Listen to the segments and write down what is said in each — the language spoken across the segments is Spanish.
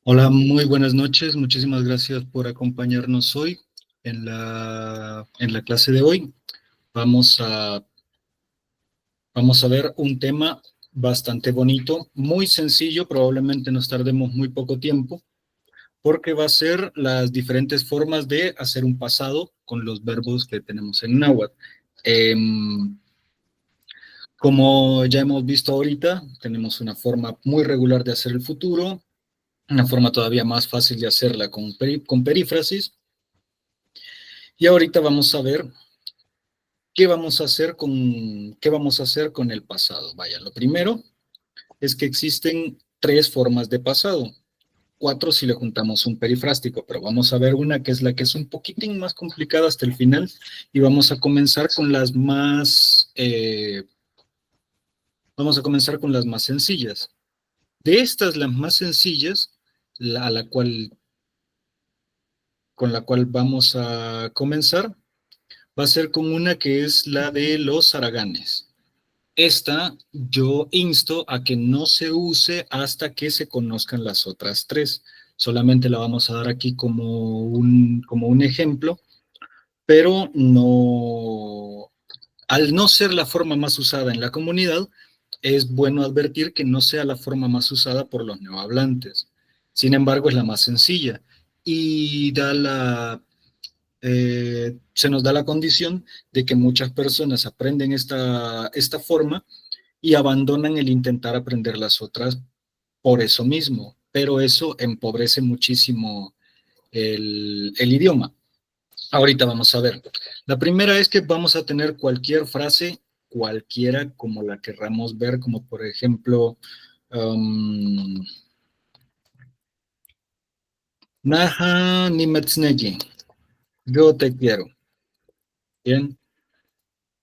Hola, muy buenas noches. Muchísimas gracias por acompañarnos hoy en la clase de hoy. Vamos a, vamos a ver un tema bastante bonito, muy sencillo, probablemente nos tardemos muy poco tiempo, porque va a ser las diferentes formas de hacer un pasado con los verbos que tenemos en náhuatl. Como ya hemos visto ahorita, tenemos una forma muy regular de hacer el futuro, una forma todavía más fácil de hacerla con perífrasis. Y ahorita vamos a ver qué vamos a hacer con el pasado. Vaya, lo primero es que existen tres formas de pasado, cuatro si le juntamos un perifrástico, pero vamos a ver una que es la que es un poquitín más complicada hasta el final y vamos a comenzar con las más sencillas. De estas, las más sencillas, la, a la cual, con la cual vamos a comenzar, va a ser con una que es la de los haraganes. Esta yo insto a que no se use hasta que se conozcan las otras tres. Solamente la vamos a dar aquí como un ejemplo, pero no, al no ser la forma más usada en la comunidad, es bueno advertir que no sea la forma más usada por los neohablantes. Sin embargo, es la más sencilla y se nos da la condición de que muchas personas aprenden esta forma y abandonan el intentar aprender las otras por eso mismo, pero eso empobrece muchísimo el idioma. Ahorita vamos a ver. La primera es que vamos a tener cualquier frase, cualquiera como la querramos ver, como por ejemplo, Naja Nimetznegi, yo te quiero. Bien,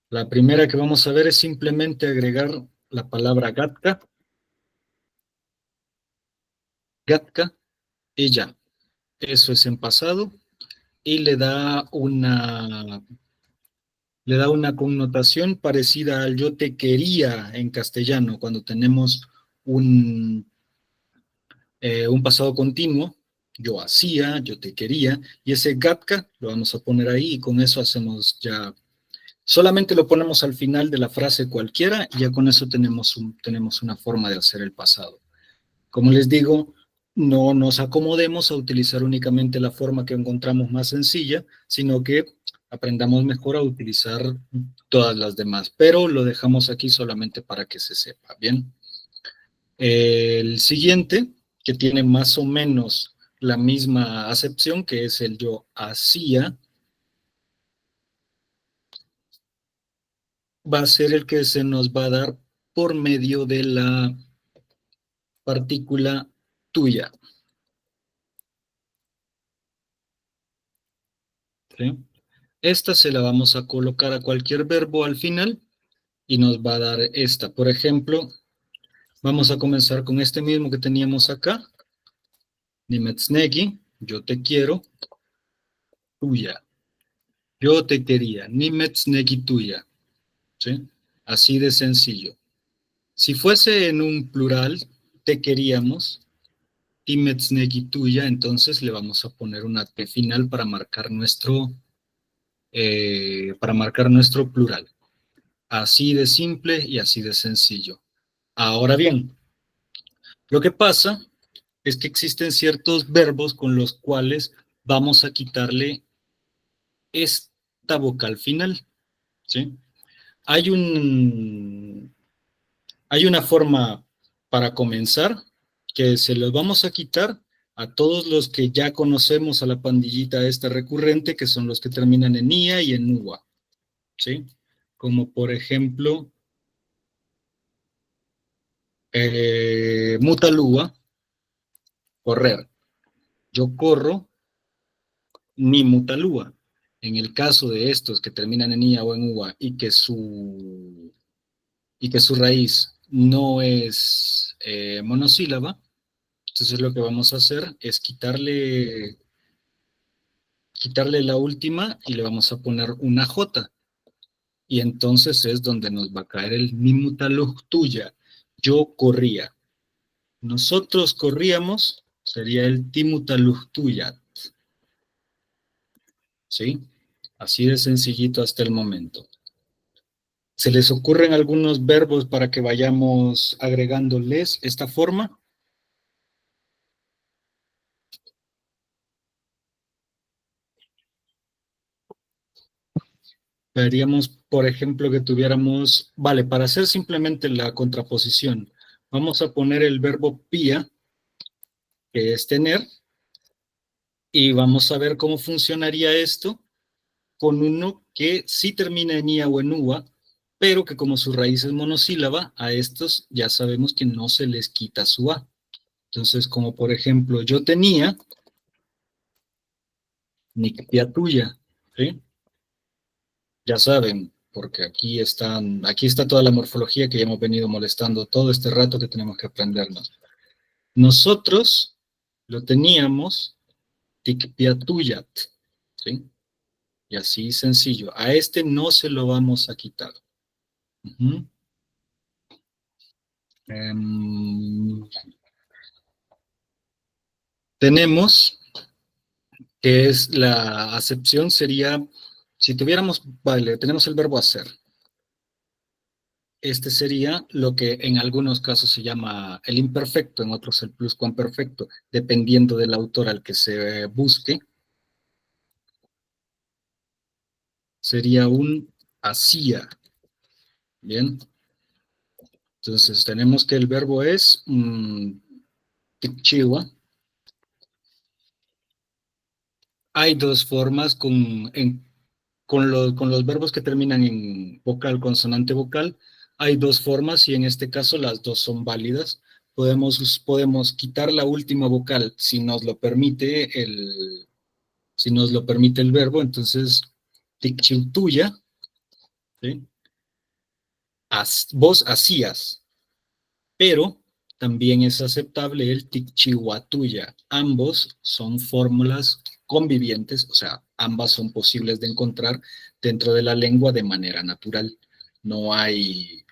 la primera que vamos a ver es simplemente agregar la palabra gatka, gatka y ya. Eso es en pasado y le da una connotación parecida al yo te quería en castellano, cuando tenemos un, un pasado continuo, yo hacía, yo te quería, y ese gatka lo vamos a poner ahí y con eso hacemos ya, solamente lo ponemos al final de la frase cualquiera y ya con eso tenemos una forma de hacer el pasado. Como les digo, no nos acomodemos a utilizar únicamente la forma que encontramos más sencilla, sino que aprendamos mejor a utilizar todas las demás, pero lo dejamos aquí solamente para que se sepa, ¿bien? El siguiente, que tiene más o menos la misma acepción, que es el yo hacía, va a ser el que se nos va a dar por medio de la partícula tuya, ¿sí? Esta se la vamos a colocar a cualquier verbo al final y nos va a dar esta. Por ejemplo, vamos a comenzar con este mismo que teníamos acá. Nimetznegi, yo te quiero, tuya. Yo te quería, Nimetznegi tuya. ¿Sí? Así de sencillo. Si fuese en un plural, te queríamos, Nimetznegi tuya, entonces le vamos a poner una T final para marcar nuestro plural. Así de simple y así de sencillo. Ahora bien, lo que pasa es que existen ciertos verbos con los cuales vamos a quitarle esta vocal final, ¿sí? Hay un, hay una forma para comenzar que se los vamos a quitar a todos los que ya conocemos a la pandillita esta recurrente, que son los que terminan en IA y en UA, ¿sí? Como por ejemplo, mutalúa, correr. Yo corro, ni mutalúa. En el caso de estos que terminan en IA o en UA y que su raíz no es monosílaba, entonces lo que vamos a hacer es quitarle la última y le vamos a poner una J. Y entonces es donde nos va a caer el nimutalug tuya. Yo corría. Nosotros corríamos, Sería el timutaluhtuyat. ¿Sí? Así de sencillito hasta el momento. ¿Se les ocurren algunos verbos para que vayamos agregándoles esta forma? Veríamos, por ejemplo, que tuviéramos, vale, para hacer simplemente la contraposición, vamos a poner el verbo pía, que es tener, y vamos a ver cómo funcionaría esto con uno que sí termina en ia o en ua, pero que como su raíz es monosílaba, a estos ya sabemos que no se les quita su a. Entonces, como por ejemplo, yo tenía nicpia tuya, ¿sí? Ya saben, porque aquí está toda la morfología que ya hemos venido molestando todo este rato que tenemos que aprendernos. Nosotros lo teníamos ticpiatuyat, ¿sí? Y así sencillo. A este no se lo vamos a quitar. Ujú. Em, tenemos que es la acepción sería, si tuviéramos, vale, tenemos el verbo hacer. Este sería lo que en algunos casos se llama el imperfecto, en otros el pluscuamperfecto, dependiendo del autor al que se busque. Sería un hacía. Bien. Entonces tenemos que el verbo es tikchiwa. Hay dos formas con los verbos que terminan en vocal, consonante vocal. Hay dos formas y en este caso las dos son válidas. Podemos quitar la última vocal si nos lo permite el verbo. Entonces, tikchiutuya, ¿sí? Vos hacías, pero también es aceptable el tikchihuatuya. Ambos son fórmulas convivientes, o sea, ambas son posibles de encontrar dentro de la lengua de manera natural. No hay,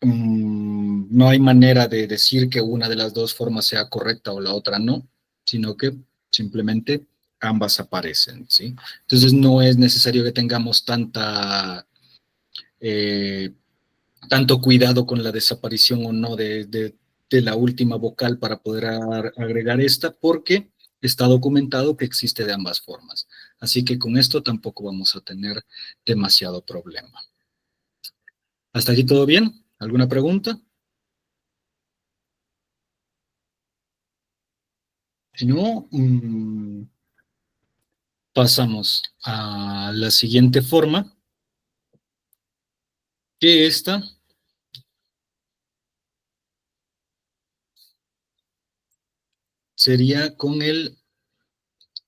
no hay manera de decir que una de las dos formas sea correcta o la otra no, sino que simplemente ambas aparecen, ¿sí? Entonces no es necesario que tengamos eh, tanto cuidado con la desaparición o no de la última vocal para poder agregar esta, porque está documentado que existe de ambas formas. Así que con esto tampoco vamos a tener demasiado problema. ¿Hasta aquí todo bien? ¿Alguna pregunta? Si no, pasamos a la siguiente forma, que esta sería con el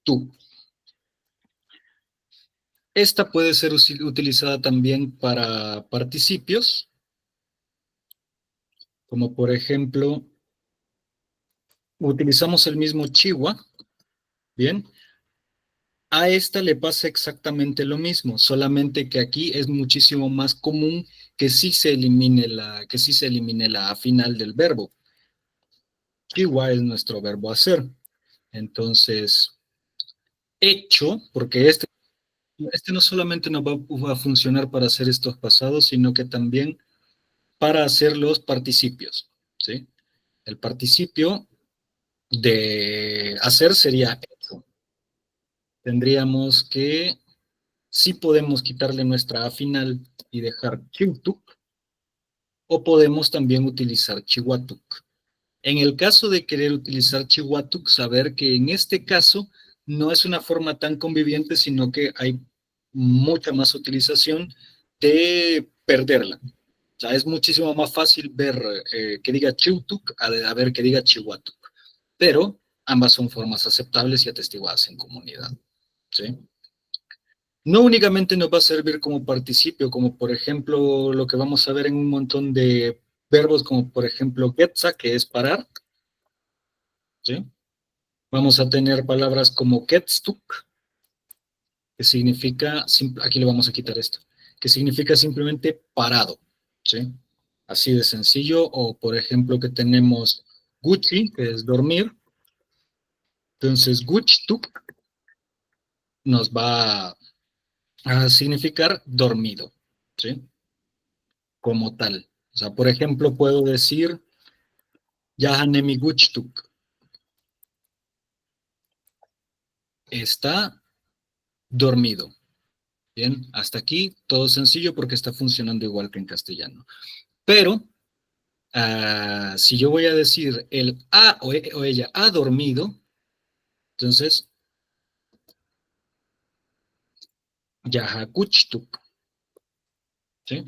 tú. Esta puede ser utilizada también para participios, como por ejemplo, utilizamos el mismo chihuahua, ¿bien? A esta le pasa exactamente lo mismo, solamente que aquí es muchísimo más común que sí se elimine la A final del verbo. Chihuahua es nuestro verbo hacer. Entonces, hecho, porque este no solamente nos va a funcionar para hacer estos pasados, sino que también para hacer los participios, ¿sí? El participio de hacer sería hecho. Tendríamos que, sí podemos quitarle nuestra A final y dejar chiutuk, o podemos también utilizar chihuatuk. En el caso de querer utilizar chihuatuk, saber que en este caso no es una forma tan conviviente, sino que hay mucha más utilización de perderla. O sea, es muchísimo más fácil ver que diga chiutuk a ver que diga chihuatuk. Pero ambas son formas aceptables y atestiguadas en comunidad. ¿Sí? No únicamente nos va a servir como participio, como por ejemplo lo que vamos a ver en un montón de verbos, como por ejemplo getza, que es parar, ¿sí? Vamos a tener palabras como getstuk, que significa, aquí le vamos a quitar esto, que significa simplemente parado, ¿sí? Así de sencillo, o por ejemplo que tenemos gucci, que es dormir, Entonces, guchtuk nos va a significar dormido, ¿sí? Como tal. O sea, por ejemplo, puedo decir, Yahanemi guchtuk, está dormido. Bien, hasta aquí todo sencillo porque está funcionando igual que en castellano. Pero, si yo voy a decir el a o ella ha dormido, entonces, yahakuchtuk, ¿sí?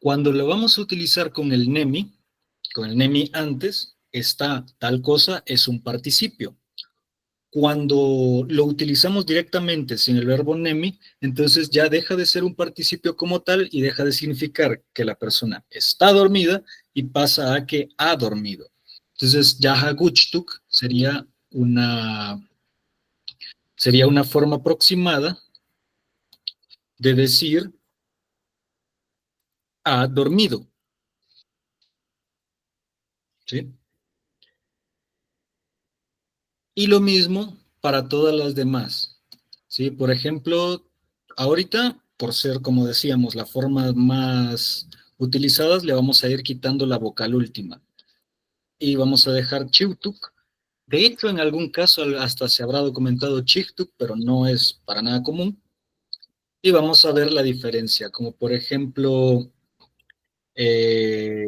Cuando lo vamos a utilizar con el nemi antes, está tal cosa, es un participio. Cuando lo utilizamos directamente sin el verbo nemi, entonces ya deja de ser un participio como tal y deja de significar que la persona está dormida y pasa a que ha dormido. Entonces, yahaguchtuk sería una forma aproximada de decir ha dormido, ¿sí? Y lo mismo para todas las demás, ¿sí? Por ejemplo, ahorita, por ser, como decíamos, la forma más utilizadas, le vamos a ir quitando la vocal última y vamos a dejar chiutuk. De hecho, en algún caso hasta se habrá documentado chictuk, pero no es para nada común. Y vamos a ver la diferencia, como por ejemplo, eh,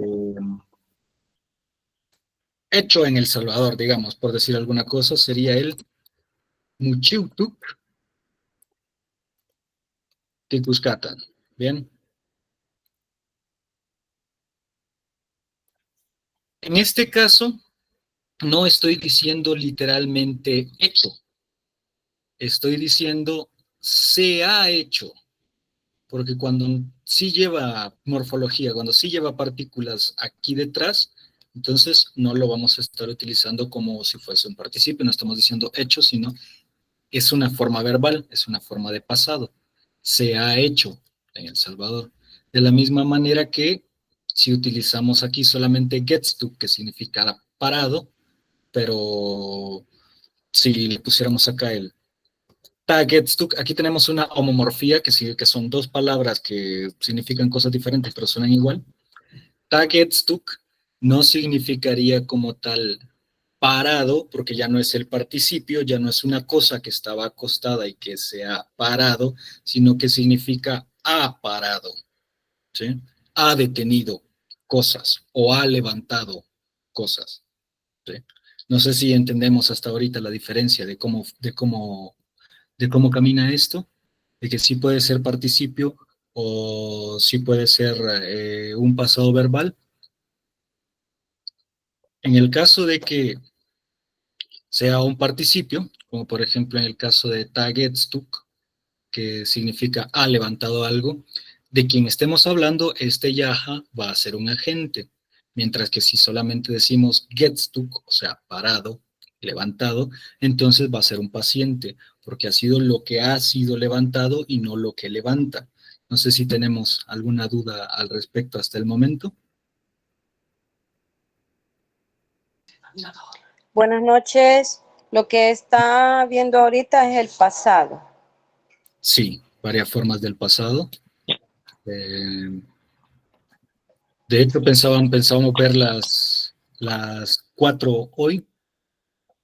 hecho en El Salvador, digamos, por decir alguna cosa, sería el muchiutuk ticuscatan. Bien. En este caso, no estoy diciendo literalmente hecho, estoy diciendo se ha hecho, porque cuando sí lleva morfología, cuando sí lleva partículas aquí detrás, entonces no lo vamos a estar utilizando como si fuese un participio, no estamos diciendo hecho, sino es una forma verbal, es una forma de pasado. Se ha hecho en El Salvador. De la misma manera que si utilizamos aquí solamente gets to, que significa parado, pero si le pusiéramos acá el tagetstock, aquí tenemos una homomorfía que, sí, que son dos palabras que significan cosas diferentes pero suenan igual. Tagetstock no significaría como tal parado, porque ya no es el participio, ya no es una cosa que estaba acostada y que se ha parado, sino que significa ha parado, ¿sí? Ha detenido cosas o ha levantado cosas. ¿Sí? No sé si entendemos hasta ahorita la diferencia de cómo camina esto, de que sí puede ser participio o sí puede ser un pasado verbal. En el caso de que sea un participio, como por ejemplo en el caso de tagetstock, que significa ha levantado algo, de quien estemos hablando, este yaha va a ser un agente, mientras que si solamente decimos getstuck, o sea, parado, levantado, entonces va a ser un paciente, porque ha sido lo que ha sido levantado y no lo que levanta. No sé si tenemos alguna duda al respecto hasta el momento. Buenas noches. Lo que está viendo ahorita es el pasado. Sí, varias formas del pasado. Eh, de hecho, pensábamos ver las cuatro hoy,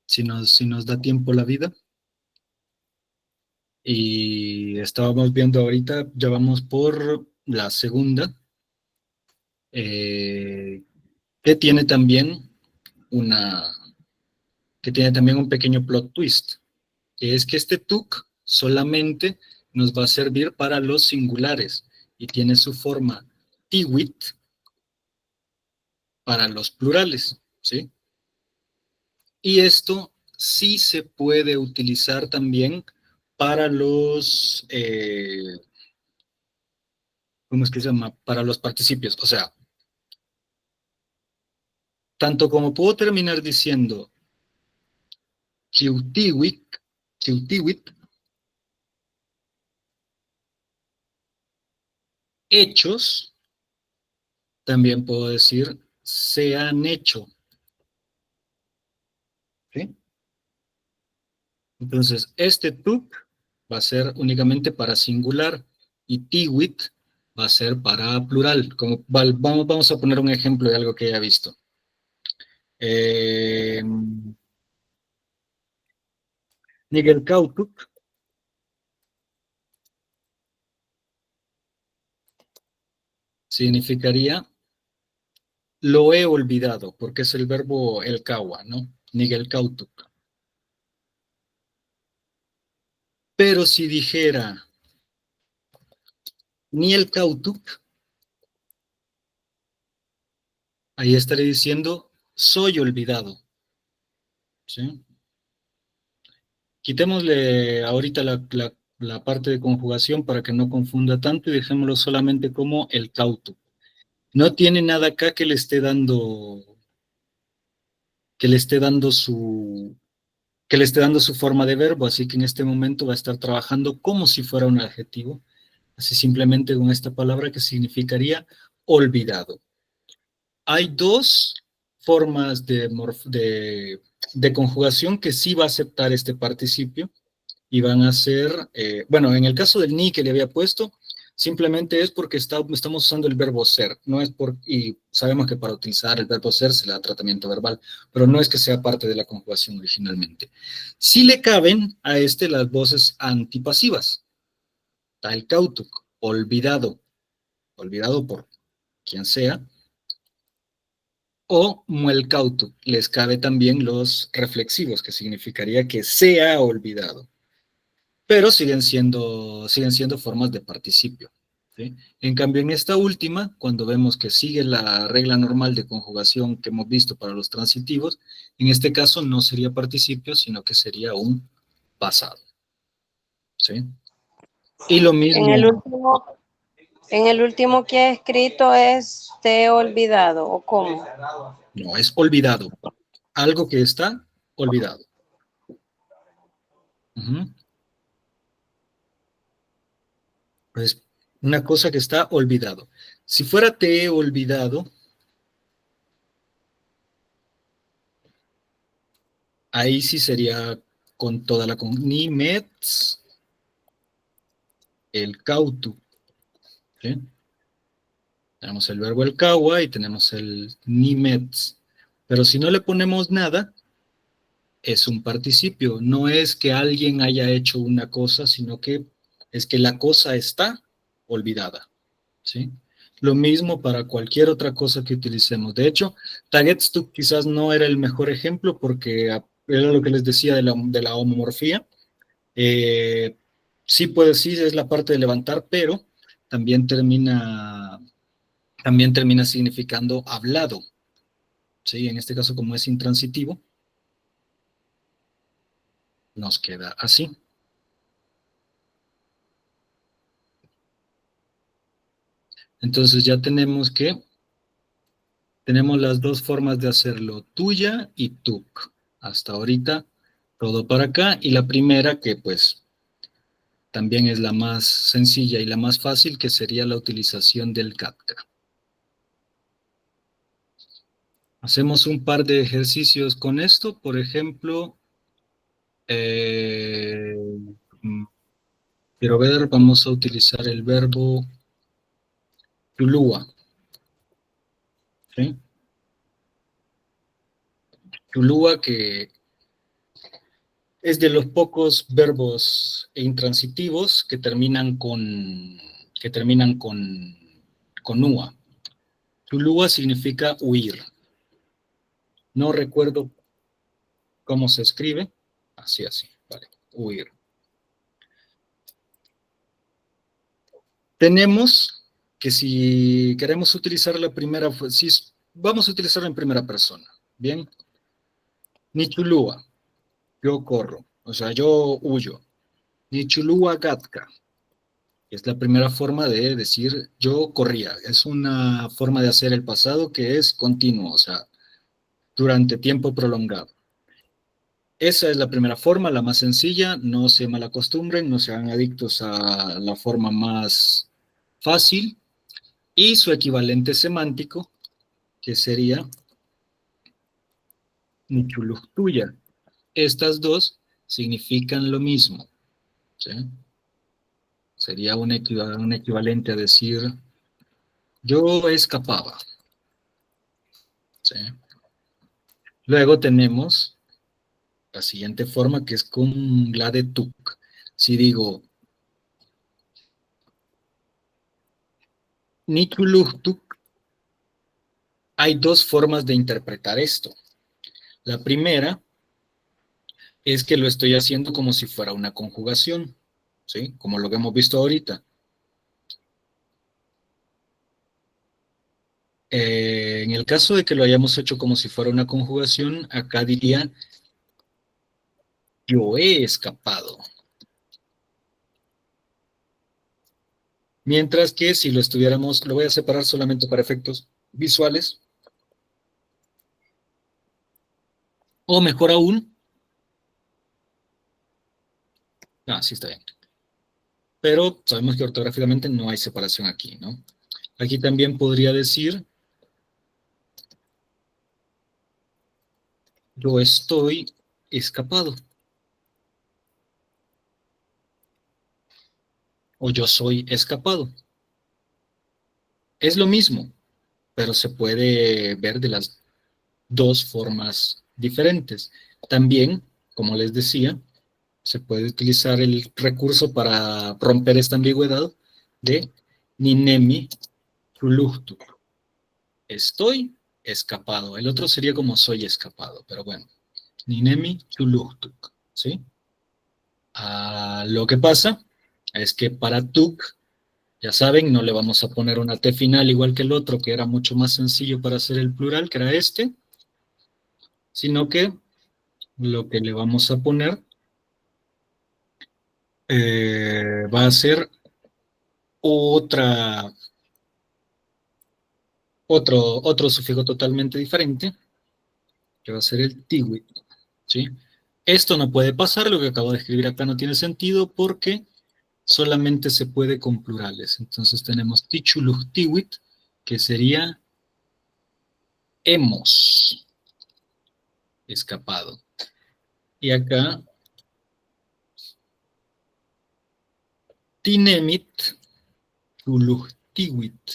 si nos da tiempo la vida. Y estábamos viendo ahorita, ya vamos por la segunda, eh, que tiene también una, que tiene también un pequeño plot twist, que es que este tuk solamente nos va a servir para los singulares y tiene su forma tiwit para los plurales, ¿sí? Y esto sí se puede utilizar también para ¿cómo es que se llama? Para los participios. O sea, tanto como puedo terminar diciendo chiutiwit, chiutiwit, hechos, también puedo decir se han hecho. ¿Sí? Entonces, este tuk va a ser únicamente para singular y tiwit va a ser para plural. Como, vamos a poner un ejemplo de algo que haya visto. Nigelkautuk significaría lo he olvidado, porque es el verbo el kawa, ¿no? Nigelkautuk. Pero si dijera ni el kautuk, ahí estaré diciendo soy olvidado. ¿Sí? Quitémosle ahorita la parte de conjugación para que no confunda tanto y dejémoslo solamente como el kautuk. No tiene nada acá que le esté dando su, que le esté dando su forma de verbo, así que en este momento va a estar trabajando como si fuera un adjetivo, así simplemente con esta palabra que significaría olvidado. Hay dos formas de conjugación que sí va a aceptar este participio y van a ser, bueno, en el caso del ni que le había puesto, simplemente es porque estamos usando el verbo ser, no es y sabemos que para utilizar el verbo ser se le da tratamiento verbal, pero no es que sea parte de la conjugación originalmente. Sí le caben a las voces antipasivas, tal kautuk, olvidado, olvidado por quien sea, o muelcautu, les cabe también los reflexivos, que significaría que se ha olvidado, pero siguen siendo formas de participio. ¿Sí? En cambio, en esta última, cuando vemos que sigue la regla normal de conjugación que hemos visto para los transitivos, en este caso no sería participio, sino que sería un pasado. ¿Sí? Y lo En el mismo, último, en el último que he escrito es te he olvidado, ¿o cómo? no, es olvidado. Algo que está olvidado. Uh-huh. Pues una cosa que está olvidado. Si fuera te he olvidado, ahí sí sería con toda la con ni mets el cautu. ¿Sí? Tenemos el verbo el kawa y tenemos el ni mets. Pero si no le ponemos nada, es un participio. No es que alguien haya hecho una cosa, sino que es que la cosa está olvidada. ¿Sí? Lo mismo para cualquier otra cosa que utilicemos. De hecho, Tagetsu quizás no era el mejor ejemplo porque era lo que les decía de la homomorfía. Eh, sí, es la parte de levantar, pero también termina significando hablado. ¿Sí? En este caso, como es intransitivo, nos queda así. Entonces ya tenemos las dos formas de hacerlo, tuya y tuk. Hasta ahorita, todo para acá. Y la primera, que pues también es la más sencilla y la más fácil, que sería la utilización del katka. Hacemos un par de ejercicios con esto. Por ejemplo, eh, mm, quiero ver, vamos a utilizar el verbo tulúa. ¿Sí? Tulúa, que es de los pocos verbos intransitivos que terminan con ua. Tulúa significa huir. No recuerdo cómo se escribe. Así, vale, huir. Tenemos que si queremos utilizar si vamos a utilizarlo en primera persona, ¿bien? Nichulúa, yo corro, o sea, yo huyo. Nichulúa gatka, es la primera forma de decir yo corría. Es una forma de hacer el pasado que es continuo, o sea, durante tiempo prolongado. Esa es la primera forma, la más sencilla. No se malacostumbren, no sean adictos a la forma más fácil. Y su equivalente semántico, que sería Nichulujtuya. Estas dos significan lo mismo, ¿sí? Sería un equivalente a decir, yo escapaba, ¿sí? Luego tenemos la siguiente forma, que es con la de tuk. Si digo, nichulujtuk, hay dos formas de interpretar esto. La primera es que lo estoy haciendo como si fuera una conjugación, ¿sí? Como lo que hemos visto ahorita. En el caso de que lo hayamos hecho como si fuera una conjugación, acá diría, yo he escapado. Mientras que si lo estuviéramos, lo voy a separar solamente para efectos visuales, o mejor aún, sí está bien. Pero sabemos que ortográficamente no hay separación aquí, ¿no? Aquí también podría decir, yo estoy escapado, o yo soy escapado. Es lo mismo, pero se puede ver de las dos formas diferentes. También, como les decía, se puede utilizar el recurso para romper esta ambigüedad de ninemi chuluhtu. Estoy escapado. El otro sería como soy escapado, pero bueno. Ninemi chuluhtu, ¿sí? Lo que pasa es que para tuk, ya saben, no le vamos a poner una T final igual que el otro, que era mucho más sencillo para hacer el plural, que era este, sino que lo que le vamos a poner va a ser otra, otro sufijo totalmente diferente, que va a ser el tiwit, ¿sí? Esto no puede pasar, lo que acabo de escribir acá no tiene sentido porque solamente se puede con plurales. Entonces tenemos tichuluh tiwit, que sería hemos escapado. Y acá tinemit chuluh tiwit,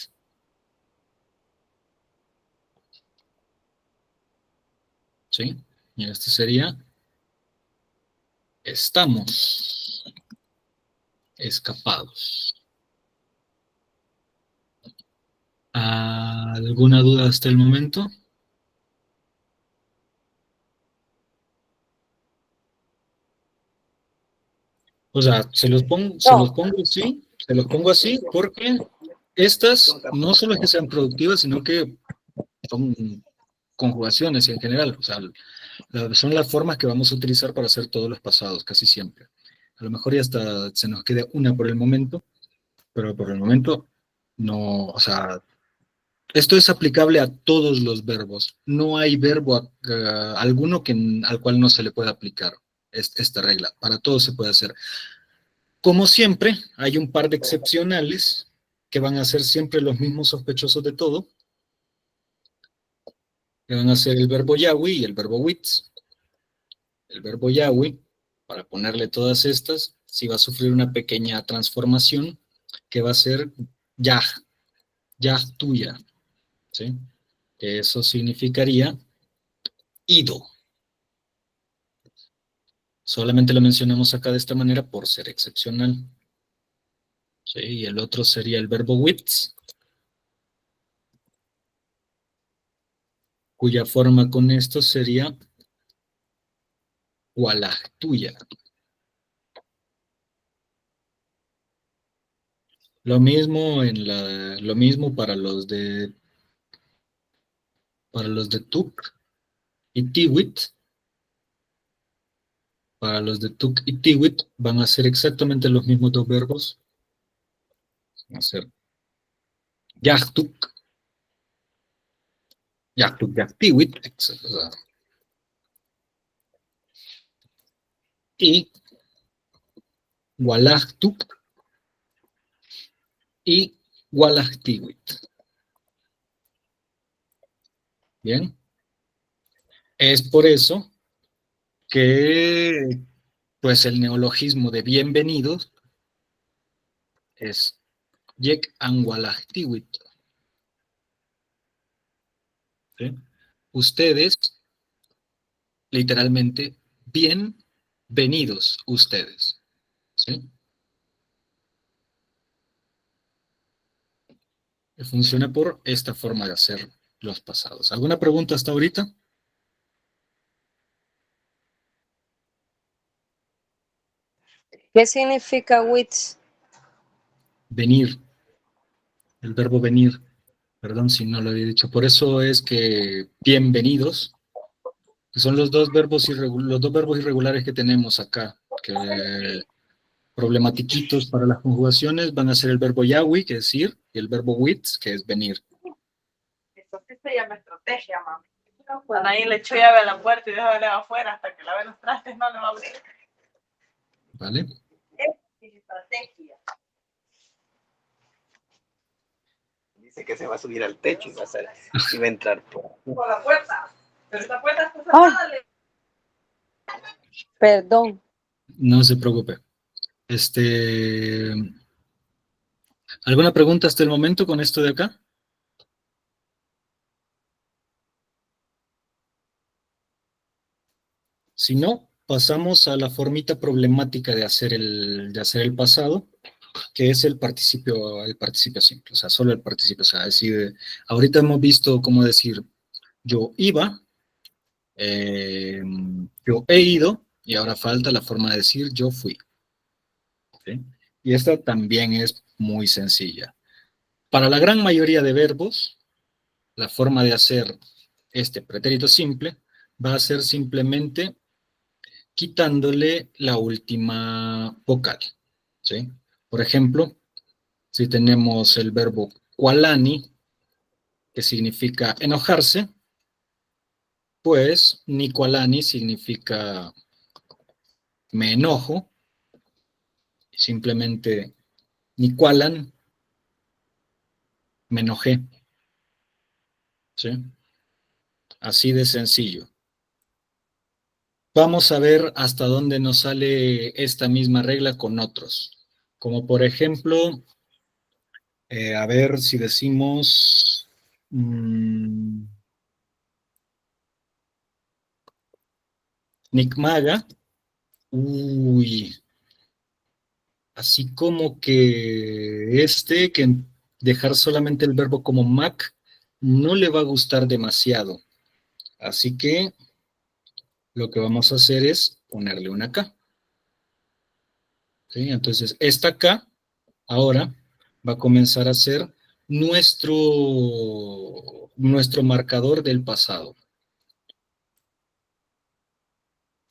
¿sí? Y este sería estamos escapados. ¿Alguna duda hasta el momento? O sea, No, se los pongo así porque estas no solo es que sean productivas, sino que son conjugaciones en general. O sea, son las formas que vamos a utilizar para hacer todos los pasados, casi siempre. A lo mejor ya hasta se nos quede una por el momento, pero por el momento no, o sea, esto es aplicable a todos los verbos. No hay verbo alguno al cual no se le pueda aplicar esta regla. Para todo se puede hacer. Como siempre, hay un par de excepcionales que van a ser siempre los mismos sospechosos de todo, que van a ser el verbo yawi y el verbo wits. El verbo yawi, para ponerle todas estas, sí va a sufrir una pequeña transformación que va a ser yah, yah tuya, ¿sí? Que eso significaría ido. Solamente lo mencionamos acá de esta manera por ser excepcional. ¿Sí? Y el otro sería el verbo wits, cuya forma con esto sería tuya. Lo mismo para los de tuk y tiwit. Para los de tuk y tiwit van a ser exactamente los mismos dos verbos. Van a ser yahtuk, yahtuk, yahtiwit, etc. Y walahtuk y walahtiwit. Bien, es por eso que pues el neologismo de bienvenidos es Yek Angualajtiwit. ¿Sí? Ustedes, literalmente, bienvenidos ustedes. ¿Sí? Funciona por esta forma de hacer los pasados. ¿Alguna pregunta hasta ahorita? ¿Qué significa with? Venir, el verbo venir. Perdón si no lo había dicho. Por eso es que bienvenidos, que son los dos verbos irregulares que tenemos acá, que problematiquitos para las conjugaciones van a ser el verbo yawi, que es ir, y el verbo with, que es venir. Eso sí se llama estrategia, mami. Cuando ahí le echó llave a la puerta y dejó la llave afuera hasta que lave los trastes, no le va a abrir. ¿Vale? Es estrategia. Dice que se va a subir al techo y va a entrar por la puerta. Pero esta puerta está cerrada. Perdón. No se preocupe. ¿Alguna pregunta hasta el momento con esto de acá? Si no, pasamos a la formita problemática de hacer el pasado, que es el participio simple, o sea, solo el participio, o sea, decir, ahorita hemos visto cómo decir yo iba, yo he ido, y ahora falta la forma de decir yo fui. ¿Sí? Y esta también es muy sencilla. Para la gran mayoría de verbos, la forma de hacer este pretérito simple va a ser simplemente quitándole la última vocal. ¿Sí? Por ejemplo, si tenemos el verbo kualani, que significa enojarse, pues nicualani significa me enojo, simplemente nicualan, me enojé. ¿Sí? Así de sencillo. Vamos a ver hasta dónde nos sale esta misma regla con otros. Como por ejemplo, a ver si decimos Nicmaga. Uy, así como que dejar solamente el verbo como Mac no le va a gustar demasiado. Así que lo que vamos a hacer es ponerle una K. ¿Sí? Entonces, esta K ahora va a comenzar a ser nuestro marcador del pasado.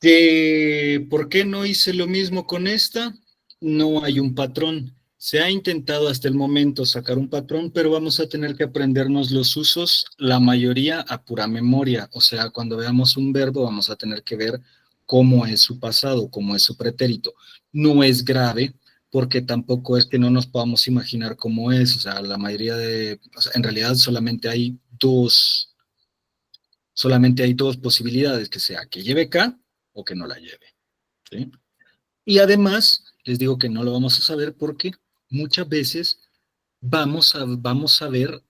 ¿Por qué no hice lo mismo con esta? No hay un patrón. Se ha intentado hasta el momento sacar un patrón, pero vamos a tener que aprendernos los usos, la mayoría a pura memoria. O sea, cuando veamos un verbo vamos a tener que ver cómo es su pasado, cómo es su pretérito. No es grave, porque tampoco es que no nos podamos imaginar cómo es. O sea, en realidad solamente hay dos posibilidades, que sea que lleve K o que no la lleve. ¿Sí? Y además, les digo que no lo vamos a saber porque muchas veces vamos a ver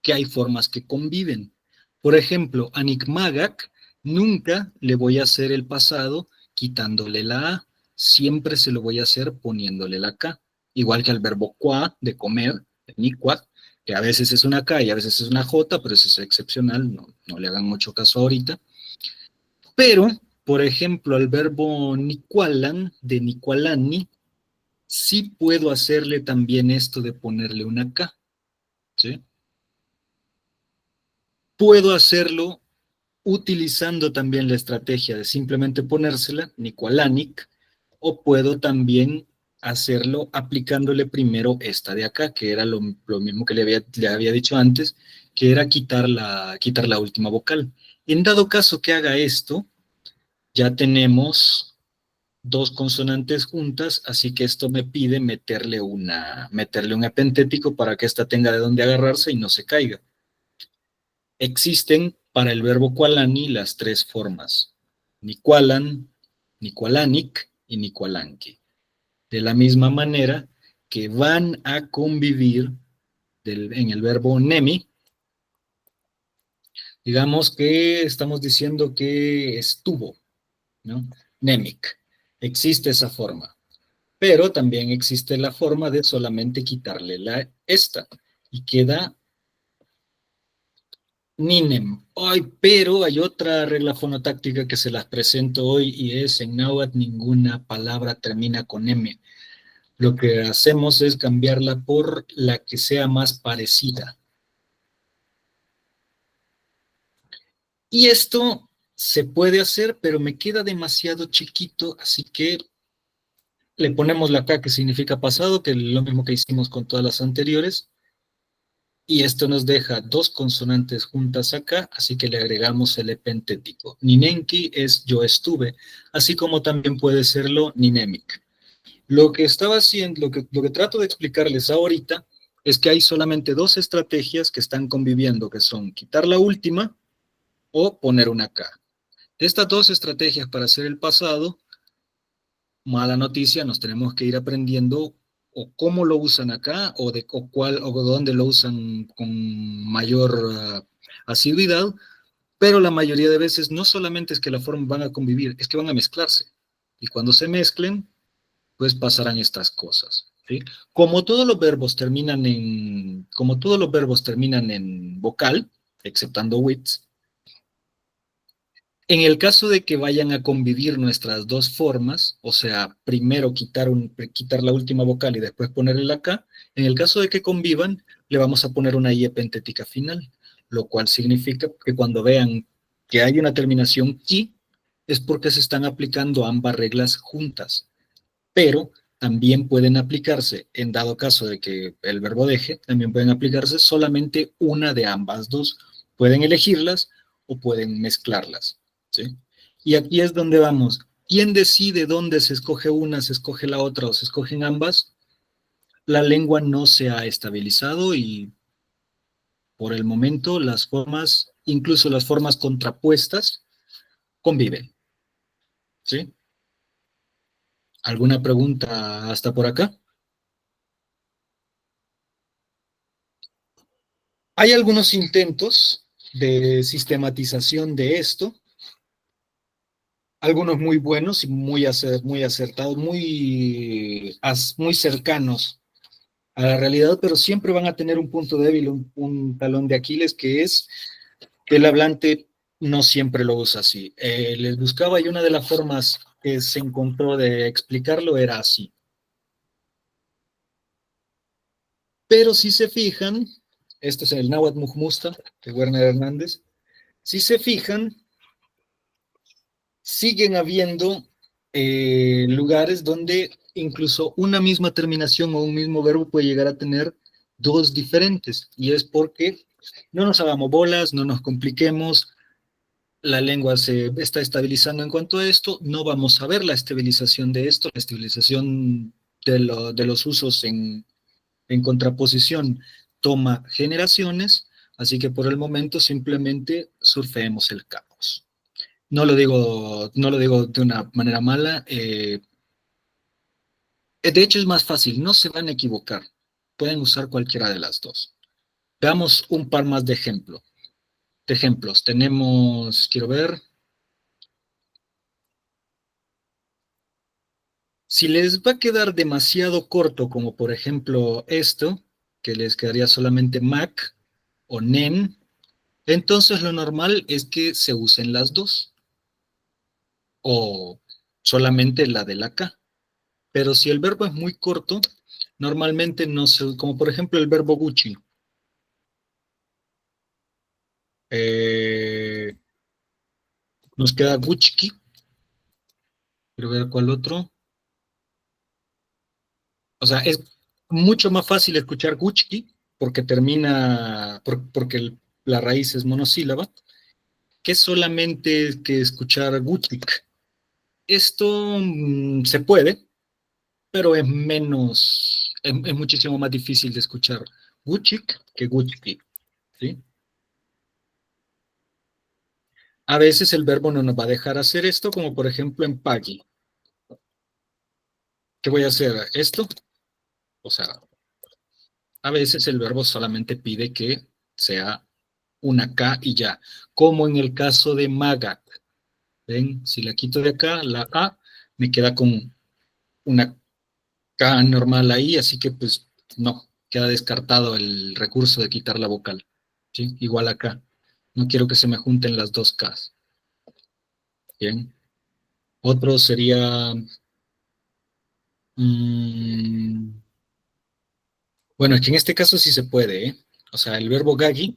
que hay formas que conviven. Por ejemplo, a Nicmagak nunca le voy a hacer el pasado quitándole la A, siempre se lo voy a hacer poniéndole la K. Igual que al verbo qua, de comer, de Nikwak, que a veces es una K y a veces es una J, pero eso es excepcional, no le hagan mucho caso ahorita. Pero, por ejemplo, al verbo Nicualan, de Nicualani, sí puedo hacerle también esto de ponerle una K. ¿Sí? Puedo hacerlo utilizando también la estrategia de simplemente ponérsela, Nicualanic, o puedo también hacerlo aplicándole primero esta de acá, que era lo mismo que le había dicho antes, que era quitar la última vocal. En dado caso que haga esto, ya tenemos dos consonantes juntas, así que esto me pide meterle un epentético para que ésta tenga de dónde agarrarse y no se caiga. Existen para el verbo kualani las tres formas: nicualan, nicualanic y Nicualanque. De la misma manera que van a convivir en el verbo nemi, digamos que estamos diciendo que estuvo, ¿no? Nemic. Existe esa forma. Pero también existe la forma de solamente quitarle la esta. Y queda ninem. Ay, pero hay otra regla fonotáctica que se las presento hoy y es en náhuatl ninguna palabra termina con M. Lo que hacemos es cambiarla por la que sea más parecida. Y esto se puede hacer, pero me queda demasiado chiquito, así que le ponemos la K que significa pasado, que es lo mismo que hicimos con todas las anteriores, y esto nos deja dos consonantes juntas acá, así que le agregamos el epentético. Ninenki es yo estuve, así como también puede serlo ninemic. Lo que estaba haciendo, lo que trato de explicarles ahorita es que hay solamente dos estrategias que están conviviendo, que son quitar la última o poner una K. De estas dos estrategias para hacer el pasado, mala noticia, nos tenemos que ir aprendiendo o cómo lo usan acá o cuál o dónde lo usan con mayor asiduidad, pero la mayoría de veces no solamente es que la forma van a convivir, es que van a mezclarse. Y cuando se mezclen, pues pasarán estas cosas, ¿sí? Como todos los verbos terminan en vocal, exceptando wits, en el caso de que vayan a convivir nuestras dos formas, o sea, primero quitar la última vocal y después ponerle la K, en el caso de que convivan, le vamos a poner una I epentética final, lo cual significa que cuando vean que hay una terminación ki, es porque se están aplicando ambas reglas juntas. Pero también pueden aplicarse, en dado caso de que el verbo deje, también pueden aplicarse solamente una de ambas dos. Pueden elegirlas o pueden mezclarlas, ¿sí? Y aquí es donde vamos. ¿Quién decide dónde se escoge una, se escoge la otra o se escogen ambas? La lengua no se ha estabilizado y por el momento las formas, incluso las formas contrapuestas, conviven, ¿sí? ¿Alguna pregunta hasta por acá? Hay algunos intentos de sistematización de esto, algunos muy buenos y muy acertados, muy cercanos a la realidad, pero siempre van a tener un punto débil, un talón de Aquiles, que es que el hablante no siempre lo usa así. Les buscaba y una de las formas que se encontró de explicarlo era así. Pero si se fijan, este es el Náhuatl Mujmusta de Werner Hernández, si se fijan, siguen habiendo lugares donde incluso una misma terminación o un mismo verbo puede llegar a tener dos diferentes, y es porque no nos hagamos bolas, no nos compliquemos, la lengua se está estabilizando en cuanto a esto, no vamos a ver la estabilización de esto, la estabilización de los usos en contraposición toma generaciones, así que por el momento simplemente surfeemos el caos. No lo digo de una manera mala. De hecho, es más fácil. No se van a equivocar. Pueden usar cualquiera de las dos. Veamos un par más de ejemplos. Tenemos, quiero ver. Si les va a quedar demasiado corto, como por ejemplo esto, que les quedaría solamente Mac o NEN, entonces lo normal es que se usen las dos. O solamente la de la K. Pero si el verbo es muy corto, normalmente no se, como por ejemplo el verbo Gucci. Eh, Nos queda Gucci. Quiero ver cuál otro. O sea, es mucho más fácil escuchar Gucci porque porque la raíz es monosílaba, que solamente que escuchar Gucci. Esto se puede, pero es muchísimo más difícil de escuchar Gucci que Gucci, ¿sí? A veces el verbo no nos va a dejar hacer esto, como por ejemplo en paghi. ¿Qué voy a hacer? ¿Esto? O sea, a veces el verbo solamente pide que sea una K y ya, como en el caso de Magat. ¿Ven? Si la quito de acá, la A, me queda con una K normal ahí, así que pues no, queda descartado el recurso de quitar la vocal. ¿Sí? Igual acá. No quiero que se me junten las dos Ks. Bien. Otro sería... bueno, es que en este caso sí se puede, ¿eh? O sea, el verbo gagi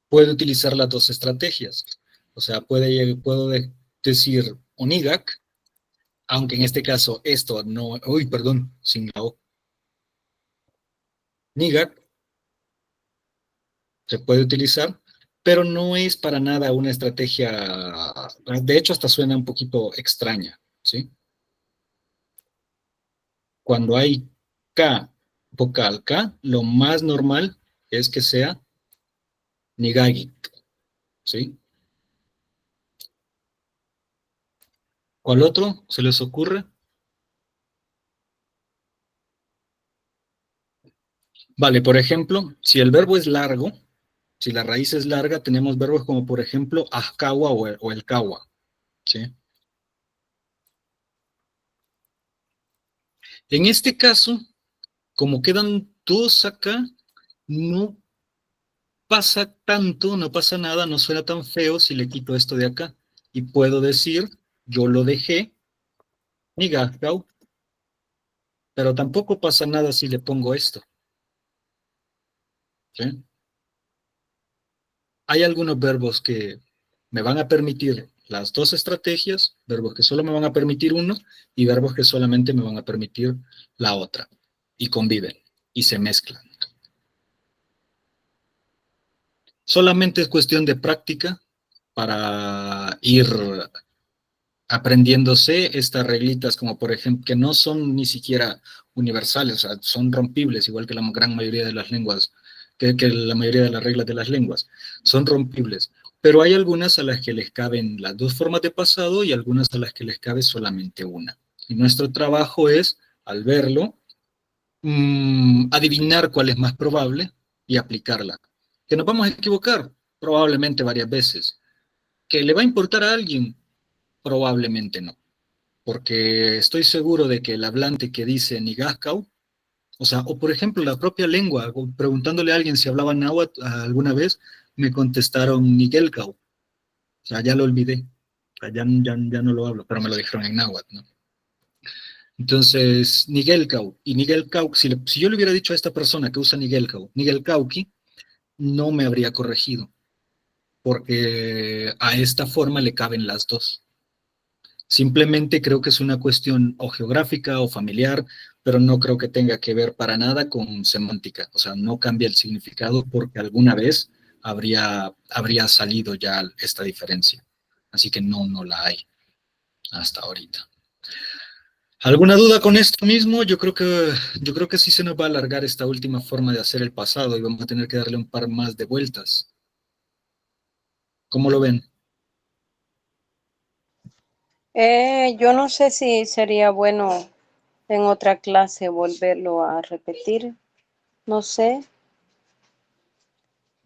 puede utilizar las dos estrategias. O sea, puedo decir onigak, aunque en este caso esto no... Uy, perdón, sin la O. Nigak se puede utilizar, pero no es para nada una estrategia, de hecho hasta suena un poquito extraña, ¿sí? Cuando hay K, vocal K, lo más normal es que sea nigagi, ¿sí? ¿Cuál otro se les ocurre? Vale, por ejemplo, si el verbo es largo, si la raíz es larga, tenemos verbos como por ejemplo ahkawa o el kawa, ¿sí? En este caso, como quedan dos acá, no pasa tanto, no pasa nada, no suena tan feo si le quito esto de acá. Y puedo decir, yo lo dejé, nigahkau, pero tampoco pasa nada si le pongo esto, ¿sí? Hay algunos verbos que me van a permitir las dos estrategias, verbos que solo me van a permitir uno y verbos que solamente me van a permitir la otra. Y conviven y se mezclan. Solamente es cuestión de práctica para ir aprendiéndose estas reglitas, como por ejemplo, que no son ni siquiera universales, o sea, son rompibles, igual que la gran mayoría de las lenguas, que la mayoría de las reglas de las lenguas, son rompibles. Pero hay algunas a las que les caben las dos formas de pasado y algunas a las que les cabe solamente una. Y nuestro trabajo es, al verlo, adivinar cuál es más probable y aplicarla. ¿Que nos vamos a equivocar? Probablemente varias veces. ¿Que le va a importar a alguien? Probablemente no, porque estoy seguro de que el hablante que dice Nigascau, o sea, o por ejemplo la propia lengua, o preguntándole a alguien si hablaba náhuatl alguna vez, me contestaron Nigelcau, o sea, ya lo olvidé, o sea, ya no lo hablo, pero me lo dijeron en náhuatl, ¿no? Entonces, Nigelcau, y Nigelcau, si yo le hubiera dicho a esta persona que usa Nigelcau, Nigelcauki, no me habría corregido, porque a esta forma le caben las dos. Simplemente creo que es una cuestión o geográfica o familiar, pero no creo que tenga que ver para nada con semántica. O sea, no cambia el significado porque alguna vez habría salido ya esta diferencia. Así que no la hay hasta ahorita. ¿Alguna duda con esto mismo? Yo creo que sí se nos va a alargar esta última forma de hacer el pasado y vamos a tener que darle un par más de vueltas. ¿Cómo lo ven? Yo no sé si sería bueno en otra clase volverlo a repetir. No sé.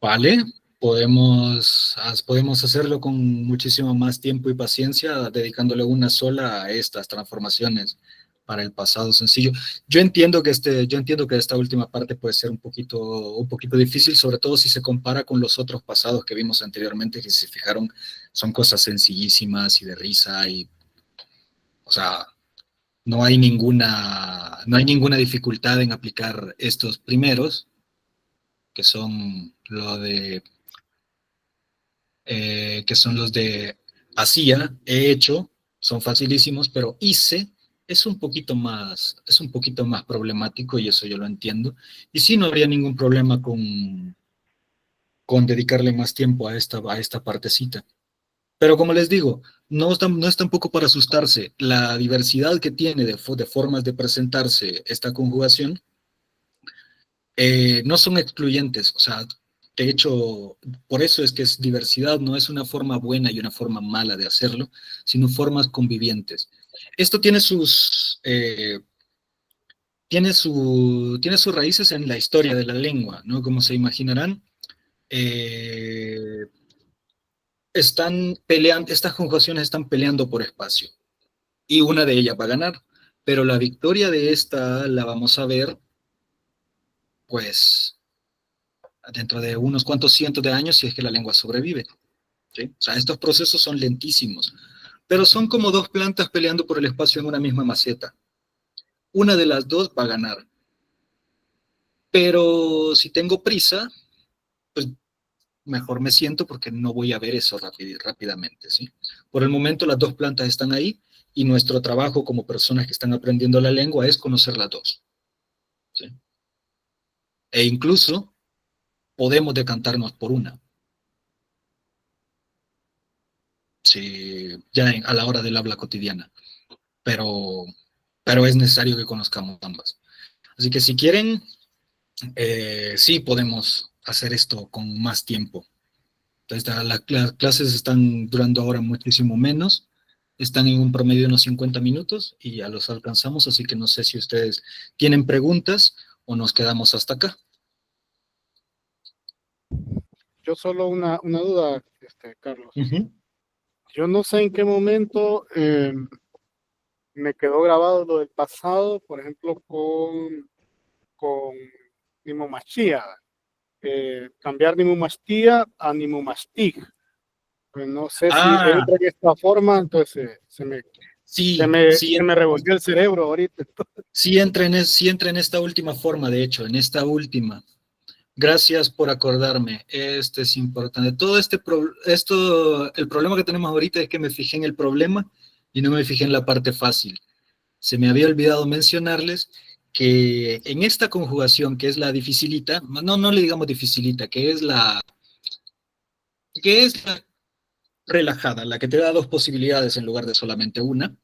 Vale, podemos hacerlo con muchísimo más tiempo y paciencia, dedicándole una sola a estas transformaciones para el pasado sencillo. Yo entiendo que esta última parte puede ser un poquito difícil, sobre todo si se compara con los otros pasados que vimos anteriormente, que si se fijaron, son cosas sencillísimas y de risa y, o sea, no hay ninguna dificultad en aplicar estos primeros, que son que son los de hacía, he hecho, son facilísimos, pero hice es un poquito más problemático y eso yo lo entiendo. Y sí, no habría ningún problema con dedicarle más tiempo a esta partecita. Pero como les digo, no es tampoco para asustarse. La diversidad que tiene de formas de presentarse esta conjugación no son excluyentes, o sea, de hecho, por eso es que es diversidad, no es una forma buena y una forma mala de hacerlo, sino formas convivientes. Esto tiene sus raíces en la historia de la lengua, ¿no? Como se imaginarán, estas conjugaciones están peleando por espacio, y una de ellas va a ganar, pero la victoria de esta la vamos a ver, pues, dentro de unos cuantos cientos de años, si es que la lengua sobrevive, ¿sí? O sea, estos procesos son lentísimos, pero son como dos plantas peleando por el espacio en una misma maceta. Una de las dos va a ganar. Pero si tengo prisa, pues mejor me siento porque no voy a ver eso rápidamente, ¿sí? Por el momento las dos plantas están ahí y nuestro trabajo como personas que están aprendiendo la lengua es conocer las dos, ¿sí? E incluso podemos decantarnos por una, ¿sí? Ya a la hora del habla cotidiana, pero, pero es necesario que conozcamos ambas. Así que si quieren, sí podemos hacer esto con más tiempo. Entonces, las clases están durando ahora muchísimo menos, están en un promedio de unos 50 minutos y ya los alcanzamos, así que no sé si ustedes tienen preguntas o nos quedamos hasta acá. Yo solo una duda, Carlos. Uh-huh. Yo no sé en qué momento me quedó grabado lo del pasado, por ejemplo, con Nimomachía. Cambiar Nimomastía a Nimomastig. Pues no sé si entra en esta forma, entonces sí, se me revolvió el cerebro ahorita. Sí entra en esta última forma, de hecho, en esta última. Gracias por acordarme, este es importante. Todo el problema que tenemos ahorita es que me fijé en el problema y no me fijé en la parte fácil. Se me había olvidado mencionarles que en esta conjugación, que es la dificilita, no le digamos dificilita, que es la relajada, la que te da dos posibilidades en lugar de solamente una,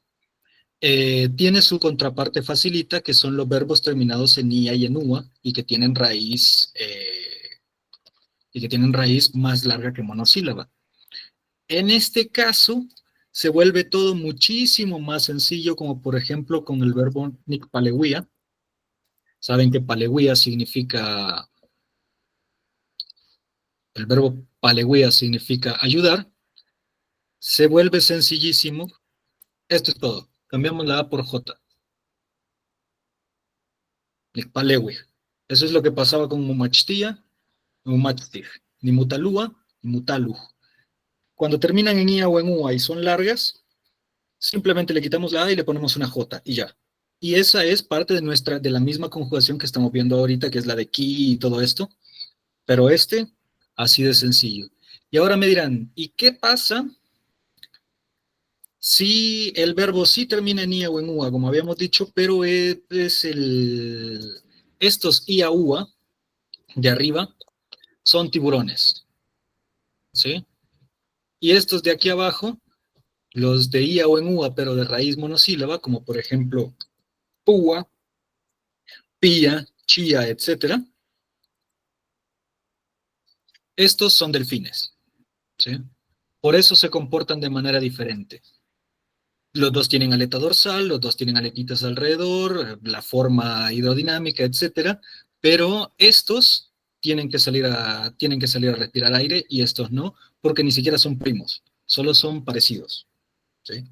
tiene su contraparte facilita, que son los verbos terminados en ia y en ua, y que tienen raíz más larga que monosílaba. En este caso, se vuelve todo muchísimo más sencillo, como por ejemplo con el verbo nikpalewia. Saben que palewia significa, el verbo palewia significa ayudar. Se vuelve sencillísimo. Esto es todo. Cambiamos la A por J. Nikpalewia. Eso es lo que pasaba con Mumachtia, Mumachtig, ni Mutalúa, ni Mutalu. Cuando terminan en ia o en ua y son largas, simplemente le quitamos la A y le ponemos una J y ya. Y esa es parte de la misma conjugación que estamos viendo ahorita, que es la de ki y todo esto. Pero así de sencillo. Y ahora me dirán, ¿y qué pasa si el verbo sí termina en ia o en ua, como habíamos dicho, pero estos ia ua de arriba son tiburones, ¿sí? Y estos de aquí abajo, los de ia o en ua, pero de raíz monosílaba, como por ejemplo púa, pía, chía, etc. Estos son delfines, ¿sí? Por eso se comportan de manera diferente. Los dos tienen aleta dorsal, los dos tienen aletitas alrededor, la forma hidrodinámica, etc. Pero estos tienen que salir a respirar aire y estos no, porque ni siquiera son primos, solo son parecidos, ¿sí?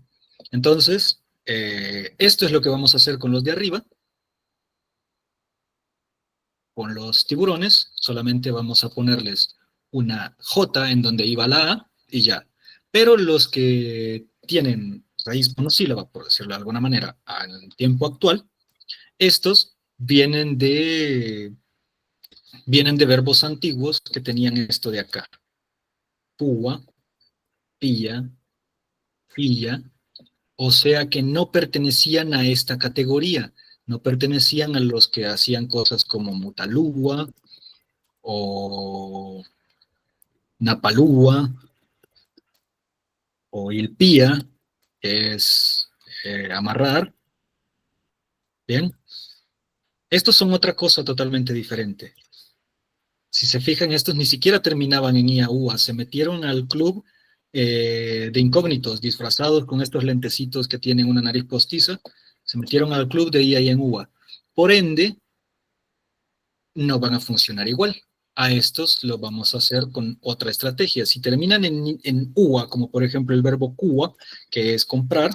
Entonces, esto es lo que vamos a hacer con los de arriba. Con los tiburones, solamente vamos a ponerles una J en donde iba la A y ya. Pero los que tienen raíz monosílaba, por decirlo de alguna manera, en tiempo actual, estos vienen de verbos antiguos que tenían esto de acá. Púa, pilla, pilla, o sea que no pertenecían a esta categoría, no pertenecían a los que hacían cosas como mutalúa o napalúa o ilpía, que es amarrar. Bien, estos son otra cosa totalmente diferente. Si se fijan, estos ni siquiera terminaban en ia, ua, se metieron al club de incógnitos disfrazados con estos lentecitos que tienen una nariz postiza, se metieron al club de IA y en UA. Por ende, no van a funcionar igual. A estos lo vamos a hacer con otra estrategia. Si terminan en UA, como por ejemplo el verbo CUA, que es comprar,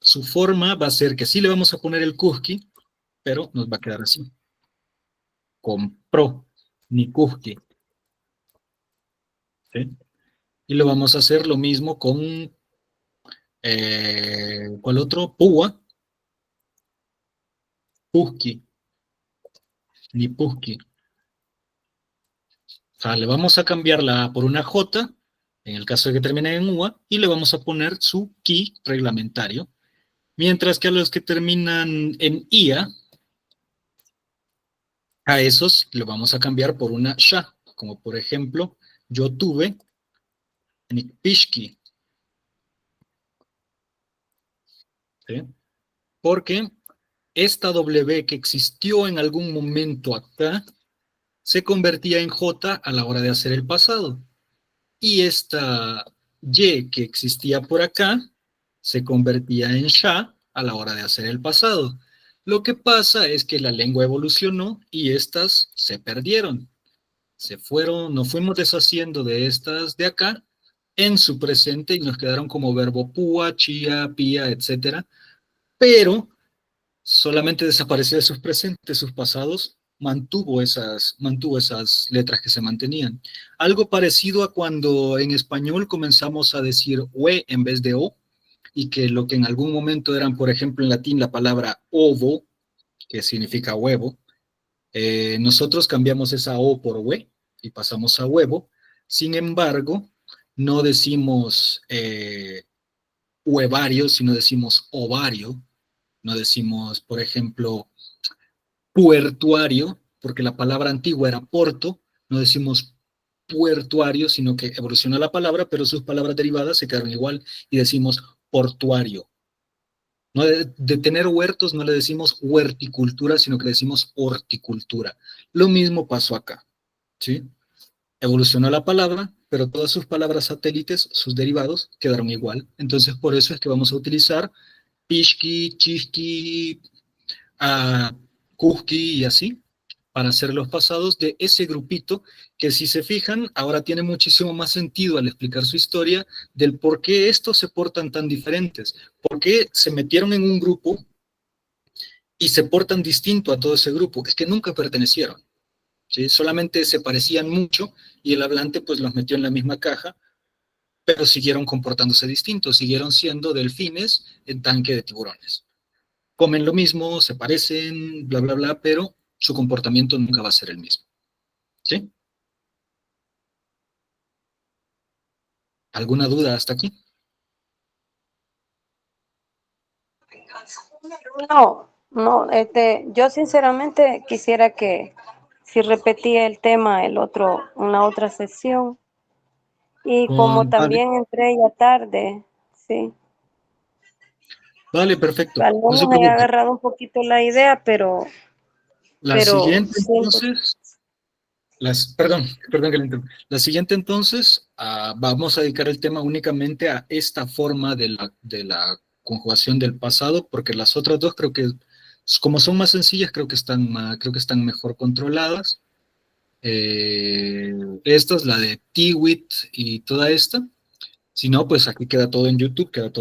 su forma va a ser que sí le vamos a poner el kuski, pero nos va a quedar así. Compró, ni kuski. ¿Sí? Y lo vamos a hacer lo mismo con, ¿cuál otro? Púa, puski, ni puski. O sea, le vamos a cambiar la A por una J, en el caso de que termine en UA, y le vamos a poner su ki reglamentario. Mientras que a los que terminan en IA, a esos le vamos a cambiar por una sha, como por ejemplo, yo tuve nikpishki. ¿Sí? Porque esta W que existió en algún momento acá, se convertía en J a la hora de hacer el pasado. Y esta Y que existía por acá, se convertía en Sha a la hora de hacer el pasado. Lo que pasa es que la lengua evolucionó y estas se perdieron. Se fueron, nos fuimos deshaciendo de estas de acá en su presente y nos quedaron como verbo púa, chía, pía, etcétera. Pero solamente desapareció de sus presentes, sus pasados, mantuvo esas letras que se mantenían. Algo parecido a cuando en español comenzamos a decir ue en vez de o, y que lo que en algún momento eran, por ejemplo, en latín la palabra ovo, que significa huevo, nosotros cambiamos esa o por ue y pasamos a huevo. Sin embargo, no decimos huevario, sino decimos ovario. No decimos, por ejemplo, puertuario, porque la palabra antigua era porto, no decimos puertuario, sino que evolucionó la palabra, pero sus palabras derivadas se quedaron igual y decimos portuario. No de tener huertos no le decimos huerticultura, sino que le decimos horticultura. Lo mismo pasó acá, ¿sí? Evolucionó la palabra, pero todas sus palabras satélites, sus derivados, quedaron igual. Entonces, por eso es que vamos a utilizar pishki, chishki, kuski y así, para hacer los pasados de ese grupito que, si se fijan, ahora tiene muchísimo más sentido al explicar su historia del por qué estos se portan tan diferentes, por qué se metieron en un grupo y se portan distinto a todo ese grupo. Es que nunca pertenecieron, ¿sí? Solamente se parecían mucho y el hablante pues los metió en la misma caja, pero siguieron comportándose distintos, siguieron siendo delfines en tanque de tiburones. Comen lo mismo, se parecen, bla, bla, bla, pero su comportamiento nunca va a ser el mismo. ¿Sí? ¿Alguna duda hasta aquí? No, yo sinceramente quisiera que si repetía el tema una otra sesión, y como Vale, también entré ya tarde, sí, vale, perfecto. al No se menos he preocupe. agarrado un poquito la idea, La pero siguiente siento entonces, perdón que le interrumpa. La siguiente entonces, vamos a dedicar el tema únicamente a esta forma de la conjugación del pasado, porque las otras dos creo que, como son más sencillas, creo que están mejor controladas. Esta es la de Tiwit y toda esta. Si no, pues aquí queda todo en YouTube, queda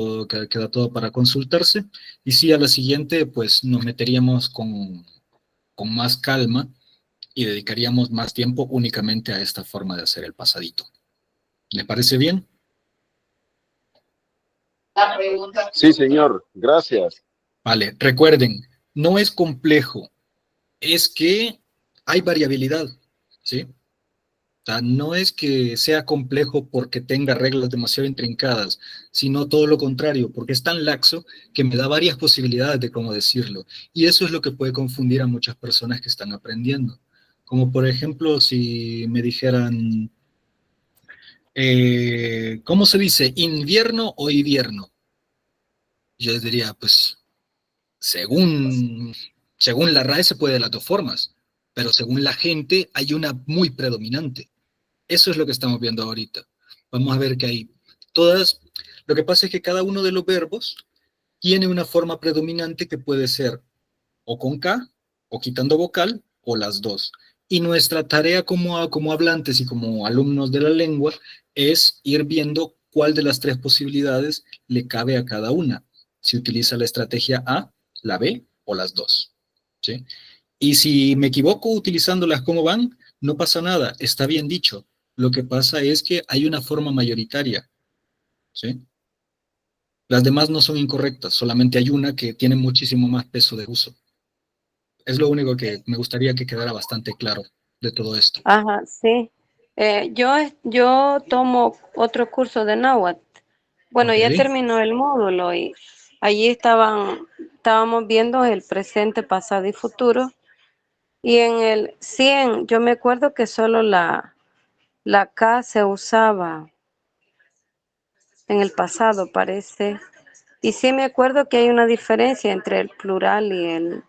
todo para consultarse. Y sí, a la siguiente, pues nos meteríamos con más calma y dedicaríamos más tiempo únicamente a esta forma de hacer el pasadito. ¿Les parece bien? Sí, señor, gracias. Vale, recuerden, no es complejo, es que hay variabilidad, ¿sí? O sea, no es que sea complejo porque tenga reglas demasiado intrincadas, sino todo lo contrario, porque es tan laxo que me da varias posibilidades de cómo decirlo. Y eso es lo que puede confundir a muchas personas que están aprendiendo. Como por ejemplo, si me dijeran, ¿cómo se dice? ¿Invierno o invierno? Yo les diría, pues, según, según la RAE se puede de las dos formas, pero según la gente hay una muy predominante. Eso es lo que estamos viendo ahorita. Vamos a ver que hay todas, lo que pasa es que cada uno de los verbos tiene una forma predominante que puede ser o con K, o quitando vocal, o las dos. Y nuestra tarea como hablantes y como alumnos de la lengua es ir viendo cuál de las tres posibilidades le cabe a cada una. Si utiliza la estrategia A, la B o las dos. ¿Sí? Y si me equivoco utilizándolas como van, no pasa nada, está bien dicho. Lo que pasa es que hay una forma mayoritaria. ¿Sí? Las demás no son incorrectas, solamente hay una que tiene muchísimo más peso de uso. Es lo único que me gustaría que quedara bastante claro de todo esto. Ajá, sí. Yo tomo otro curso de náhuatl. Bueno, Ok. ya terminó el módulo y allí estábamos viendo el presente, pasado y futuro. Y en el 100, yo me acuerdo que solo la K se usaba en el pasado, parece. Y sí me acuerdo que hay una diferencia entre el plural y el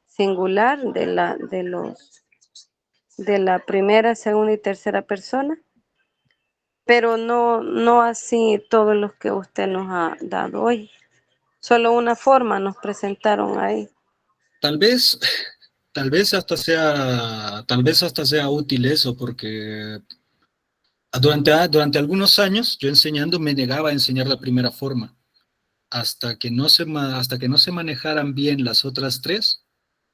singular de la primera, segunda y tercera persona, pero no así todos los que usted nos ha dado hoy. Solo una forma nos presentaron ahí. Tal vez, tal vez hasta sea útil eso, porque durante algunos años yo enseñando me negaba a enseñar la primera forma. Hasta que no se manejaran bien las otras tres,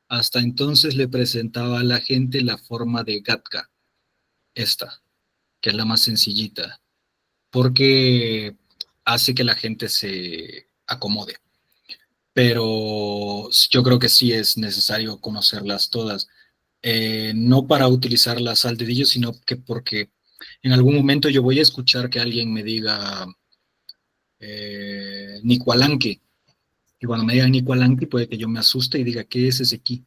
hasta entonces le presentaba a la gente la forma de Gatka, esta, que es la más sencillita, porque hace que la gente se acomode. Pero yo creo que sí es necesario conocerlas todas. No para utilizarlas al dedillo, sino que porque en algún momento yo voy a escuchar que alguien me diga Nicualanque, y cuando me diga Nicualanque puede que yo me asuste y diga, ¿qué es ese aquí?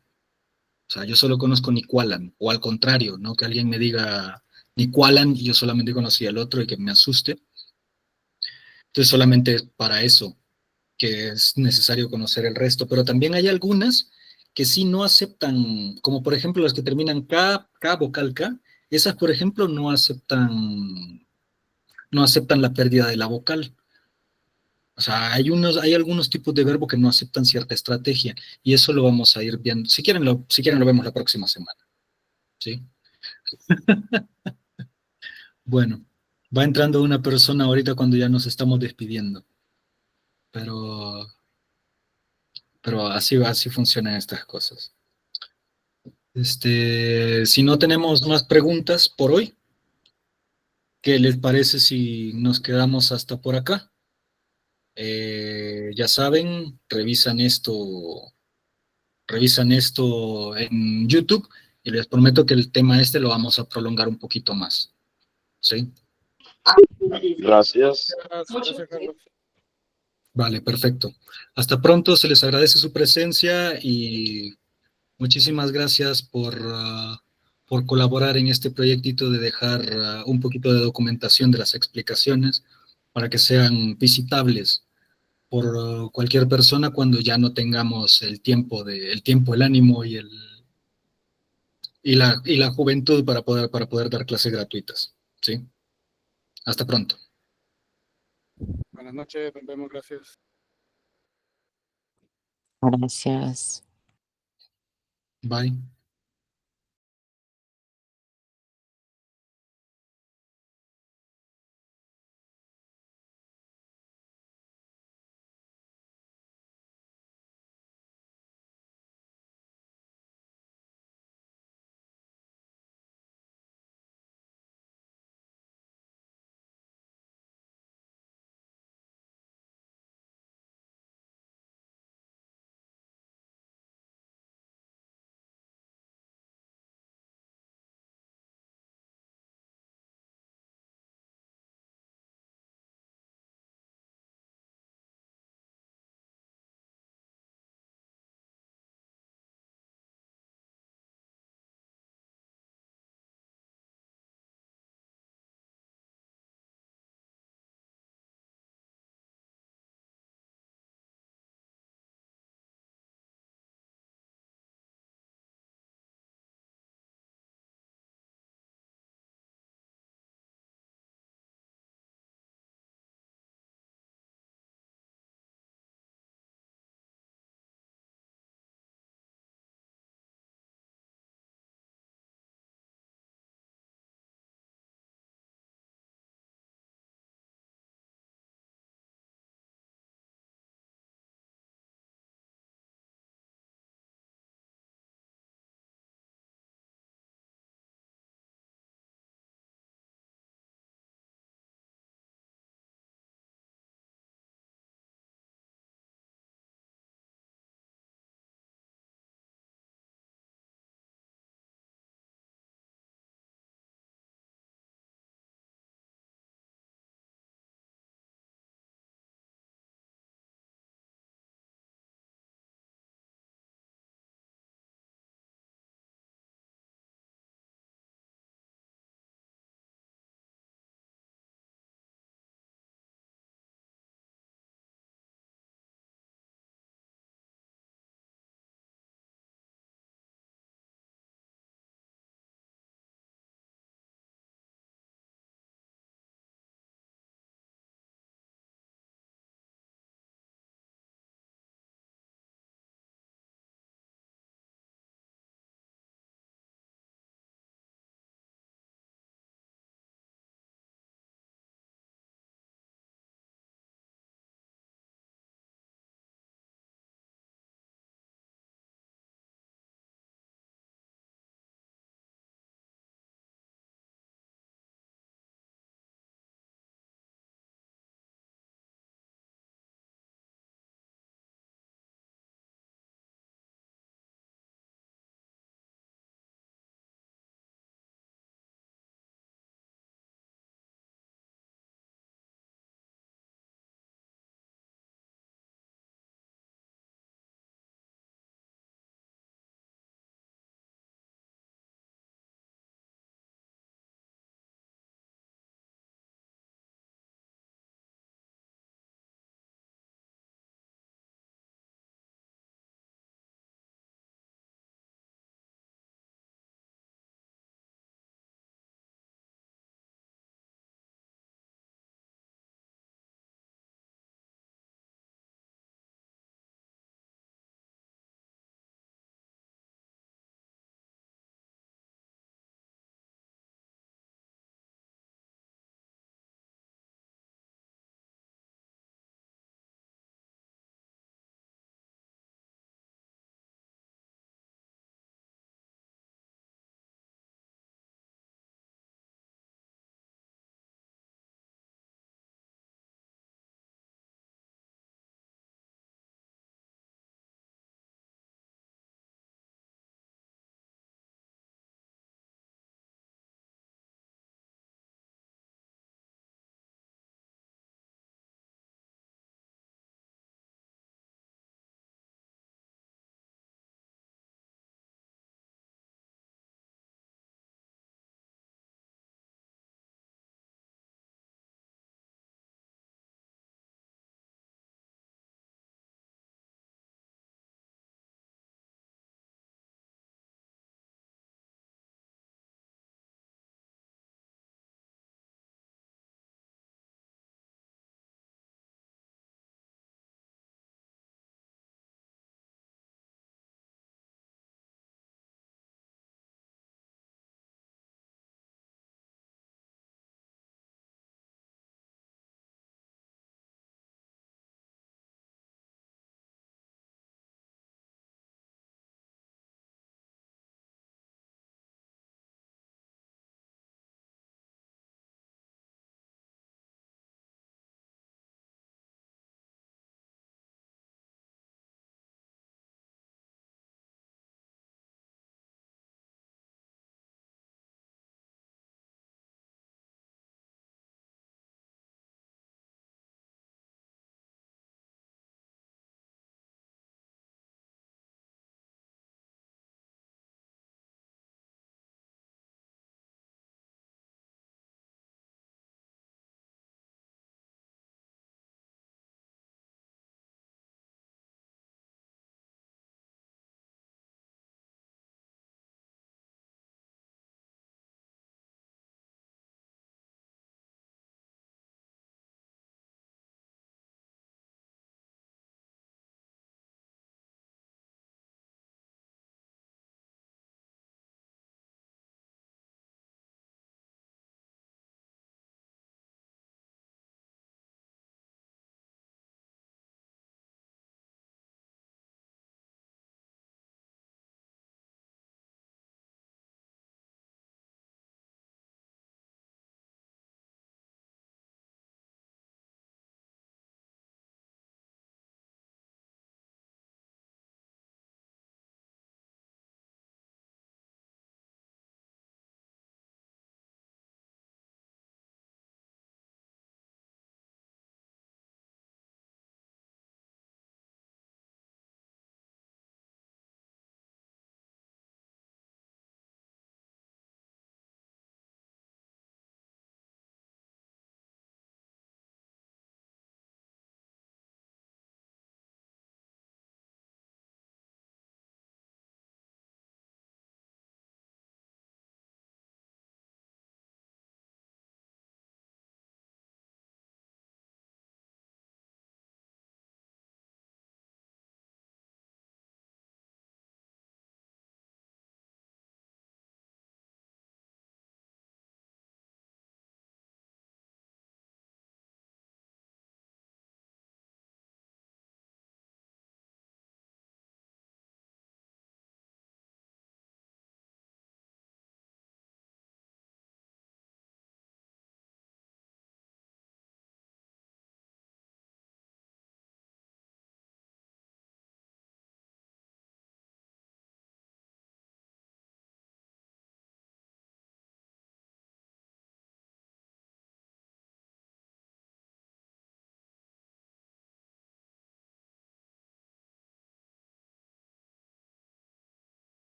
O sea, yo solo conozco Nicualan, o al contrario, ¿no? Que alguien me diga Nicualan y yo solamente conocía el otro y que me asuste. Entonces solamente es para eso que es necesario conocer el resto, pero también hay algunas que sí no aceptan, como por ejemplo las que terminan K, vocal K, esas por ejemplo no aceptan la pérdida de la vocal. O sea, hay algunos tipos de verbo que no aceptan cierta estrategia y eso lo vamos a ir viendo. Si quieren lo vemos la próxima semana. ¿Sí? Bueno, va entrando una persona ahorita cuando ya nos estamos despidiendo, pero, pero así funcionan estas cosas. Si no tenemos más preguntas por hoy, ¿qué les parece si nos quedamos hasta por acá? Ya saben, revisan esto en YouTube y les prometo que el tema lo vamos a prolongar un poquito más. ¿Sí? Gracias. Gracias, Carlos. Vale, perfecto. Hasta pronto, se les agradece su presencia y muchísimas gracias por colaborar en este proyectito de dejar un poquito de documentación de las explicaciones para que sean visitables por cualquier persona cuando ya no tengamos el tiempo, el ánimo y la juventud para poder dar clases gratuitas. ¿Sí? Hasta pronto. Buenas noches, nos vemos, gracias. Gracias. Bye.